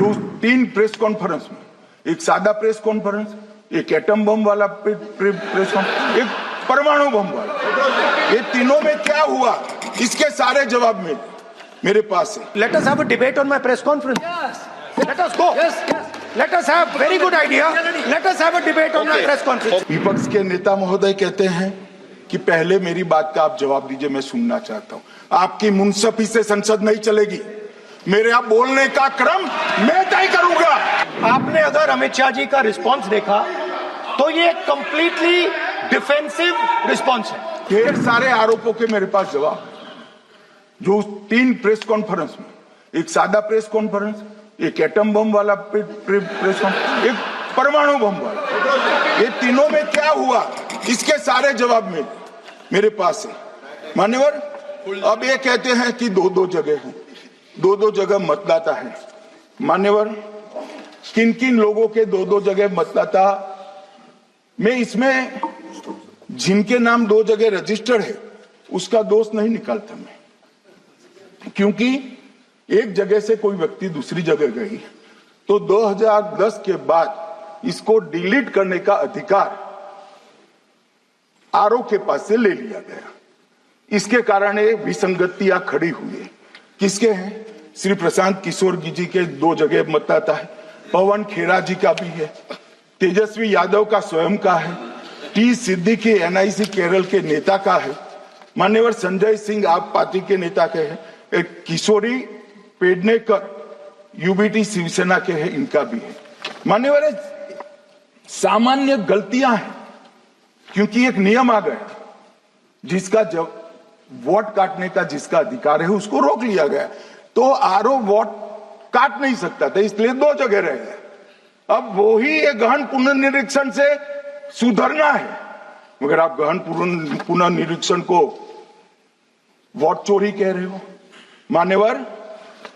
जो 3 press conference में, एक सादा प्रेस कॉन्फ्रेंस, एक एटम बम वाला प्रेस कॉन्फ्रेंस, एक परमाणु बम वाला, ये तीनों में क्या हुआ, इसके सारे जवाब मेरे पास है। Let us have a debate on my press conference. Yes. Let us go. Yes. Let us have very good idea. Let us have a debate on my press conference. विपक्ष के नेता महोदय कहते हैं कि पहले मेरी बात का आप जवाब दीजिए, मैं सुनना चाहता हूं। आपकी मुनसफी से संसद नहीं चलेगी, मेरे यहाँ बोलने का क्रम मैं तय करूंगा। आपने अगर अमित शाह जी का रिस्पांस देखा तो ये कंप्लीटली डिफेंसिव रिस्पांस है। ढेर सारे आरोपों के मेरे पास जवाब, जो 3 प्रेस कॉन्फ्रेंस में, एक सादा प्रेस कॉन्फ्रेंस, एक एटम बम वाला प्रेस कॉन्फ्रेंस, एक परमाणु बम वाला, ये तीनों में क्या हुआ, इसके सारे जवाब मेरे पास है। मान्यवर, अब ये कहते हैं कि 2-2 जगह हैं, 2-2 जगह मतदाता है। मान्यवर, किन किन लोगों के 2-2 जगह मतदाता, मैं इसमें जिनके नाम 2 जगह रजिस्टर्ड है उसका दोष नहीं निकालता मैं, क्योंकि एक जगह से कोई व्यक्ति दूसरी जगह गई तो 2010 के बाद इसको डिलीट करने का अधिकार आरओ के पास से ले लिया गया। इसके कारण ये विसंगतियां खड़ी हुई है। किसके हैं? श्री प्रशांत किशोर जी के 2 जगह मतदाता है, पवन खेरा जी का भी है, तेजस्वी यादव का स्वयं का है, टी सिद्दीकी एनआईसी केरल के नेता का है, मान्यवर संजय सिंह आप पार्टी के नेता के हैं, एक किशोरी पेडनेकर यूबीटी शिवसेना के हैं, इनका भी है। मान्यवर, सामान्य गलतियां हैं, क्योंकि एक नियम आ गया, जिसका जब वोट काटने का जिसका अधिकार है उसको रोक लिया गया, तो आरओ वोट काट नहीं सकता था, इसलिए 2 जगह रह गए। अब वो ही एक गहन पुनर्निरीक्षण से सुधरना है, मगर आप गहन पुनर्निरीक्षण को वोट चोरी कह रहे हो। मान्यवर,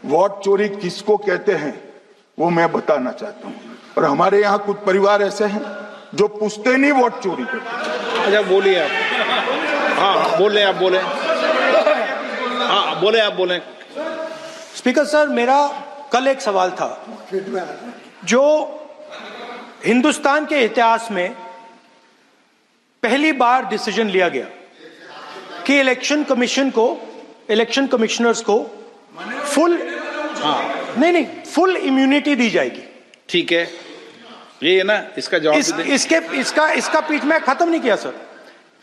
वोट चोरी किसको कहते हैं वो मैं बताना चाहता हूं, और हमारे यहाँ कुछ परिवार ऐसे हैं जो पूछते नहीं वोट चोरी करते। अच्छा, बोलिए आप। हाँ, बोले आप, बोले। हाँ, बोले आप, बोले। स्पीकर सर, मेरा कल एक सवाल था, जो हिंदुस्तान के इतिहास में पहली बार डिसीजन लिया गया कि इलेक्शन कमिश्नर्स को फुल फुल इम्यूनिटी दी जाएगी। ठीक है, ये है ना, इसका जवाब इसका पीछ में खत्म नहीं किया सर।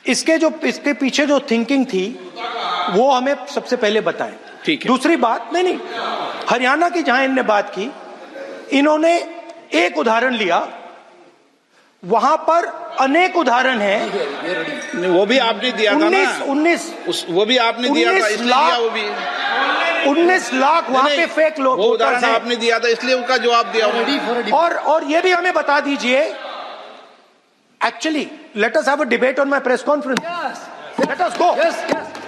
इसके पीछे जो थिंकिंग थी वो हमें सबसे पहले बताएं। ठीक है। दूसरी बात, नहीं, हरियाणा की जहां इन्होंने बात की, इन्होंने एक उदाहरण लिया, वहां पर अनेक उदाहरण हैं। वो भी आपने दिया था ना, 19 वो भी आपने दिया था, इसलिए वो भी 19 लाख वहां पे फेक लोग, वो उदाहरण आपने दिया था, इसलिए उनका जवाब दिया। और ये भी हमें बता दीजिए, actually let us have a debate on my press conference. Let us go.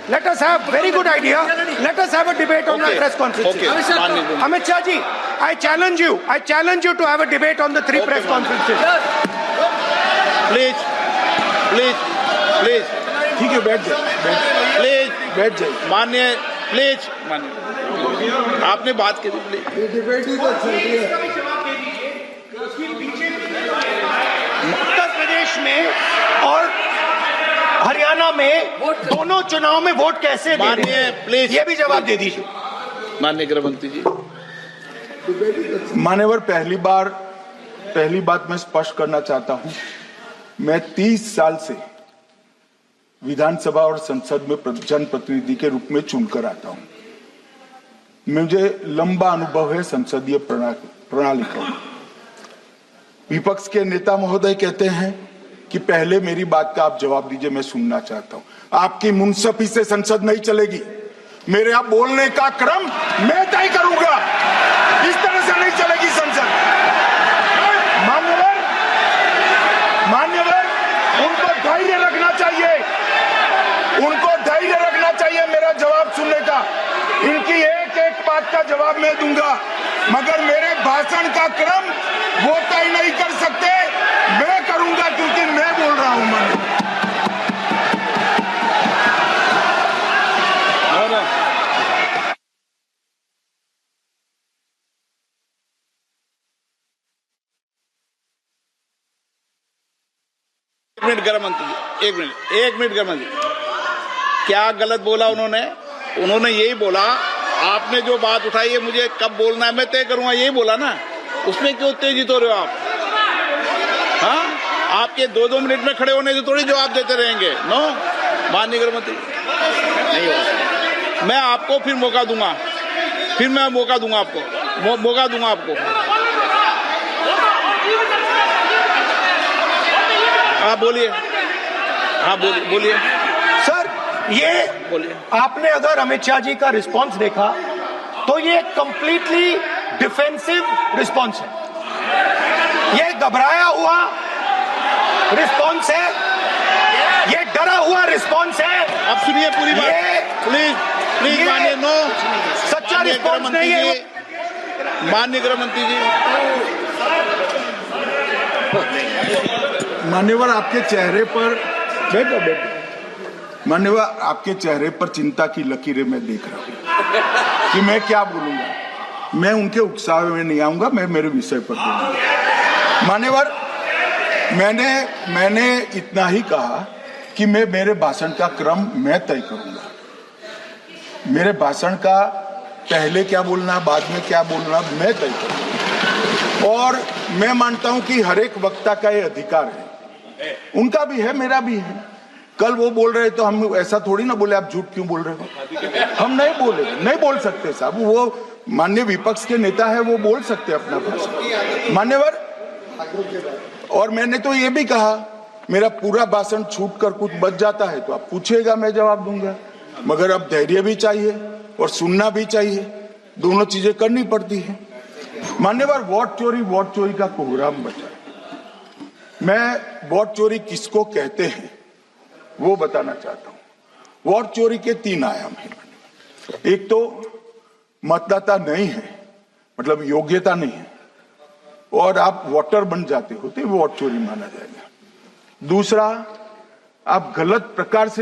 Let us have very good idea. Let us have a debate on my press conference. Amit Shah ji, I challenge you to have a debate on the 3 press conferences. Please. ठीक है, बैठ जाइए। माननीय, please माननीय, आपने बात की, please. Debate ही तो चल रही है। उत्तर प्रदेश में और हरियाणा में दोनों चुनाव में वोट कैसे दे रहे हैं? प्लीज, ये भी जवाब दे दीजिए। माननीय गृह मंत्री जी। मान्यवर, पहली बात मैं स्पष्ट करना चाहता हूं, मैं 30 साल से विधानसभा और संसद में जनप्रतिनिधि के रूप में चुनकर आता हूं। मुझे लंबा अनुभव है संसदीय प्रणाली का। विपक्ष के नेता महोदय कहते हैं कि पहले मेरी बात का आप जवाब दीजिए, मैं सुनना चाहता हूं। आपकी मुनसफी से संसद नहीं चलेगी, मेरे यहाँ बोलने का क्रम मैं तय करूंगा, इस तरह से नहीं चलेगी संसद। मान्यवर, उनको धैर्य रखना चाहिए, मेरा जवाब सुनने का। इनकी एक बात का जवाब मैं दूंगा, मगर मेरे भाषण का क्रम वो तय नहीं कर सकते, मैं करूंगा, क्योंकि मैं बोल रहा हूं। एक मिनट गृह मंत्री जी, एक मिनट गृह मंत्री, क्या गलत बोला उन्होंने? उन्होंने यही बोला, आपने जो बात उठाई है मुझे कब बोलना है मैं तय करूंगा, यही बोला ना। उसमें क्यों उत्तेजित हो रहे हो आप? हाँ, आपके 2-2 मिनट में खड़े होने से थोड़ी जवाब देते रहेंगे। नो, माननीय गृह मंत्री नहीं हो, मैं आपको फिर मौका दूंगा, फिर मैं मौका दूंगा आपको, मौका दूंगा आपको। हाँ बोलिए, हाँ बोलिए सर, ये बोलिए। आपने अगर अमित शाह जी का रिस्पॉन्स देखा तो ये कंप्लीटली डिफेंसिव रिस्पॉन्स है, ये घबराया हुआ रिस्पॉन्स है, ये डरा हुआ रिस्पॉन्स है। अब सुनिए पूरी बात, प्लीज मानिए। नो, सच्चा रिस्पॉन्स नहीं है। माननीय गृह मंत्री जी, मान्यवर आपके चेहरे पर बैठो, मान्यवर आपके चेहरे पर चिंता की लकीरें मैं देख रहा हूं कि मैं क्या बोलूंगा। मैं उनके उत्साह में नहीं आऊंगा, मैं मेरे विषय पर बोलूंगा। मान्यवर, मैंने इतना ही कहा कि मैं मेरे भाषण का क्रम मैं तय करूंगा। मेरे भाषण का पहले क्या बोलना, बाद में क्या बोलना, मैं तय करूंगा। और मैं मानता हूं कि हर एक वक्ता का ये अधिकार है, उनका भी है, मेरा भी है। कल वो बोल रहे तो हम ऐसा थोड़ी ना बोले आप झूठ क्यों बोल रहे हो, हम नहीं बोले, नहीं बोल सकते साहब। वो माननीय विपक्ष के नेता है, वो बोल सकते अपना भाषण। मान्यवर, और मैंने तो ये भी कहा, मेरा पूरा भाषण छूट कर कुछ बच जाता है तो आप पूछिएगा, मैं जवाब दूंगा। मगर अब धैर्य भी चाहिए और सुनना भी चाहिए, दोनों चीजें करनी पड़ती है। मान्यवर, वोट चोरी का कोहराम बचा। मैं वोट चोरी किसको कहते हैं वो बताना चाहता हूं। वोट चोरी के 3 आयाम हैं। एक तो मतदाता नहीं है, मतलब योग्यता नहीं है, और आप वोटर बन जाते हो तो वोट चोरी माना जाएगा। दूसरा, आप गलत प्रकार से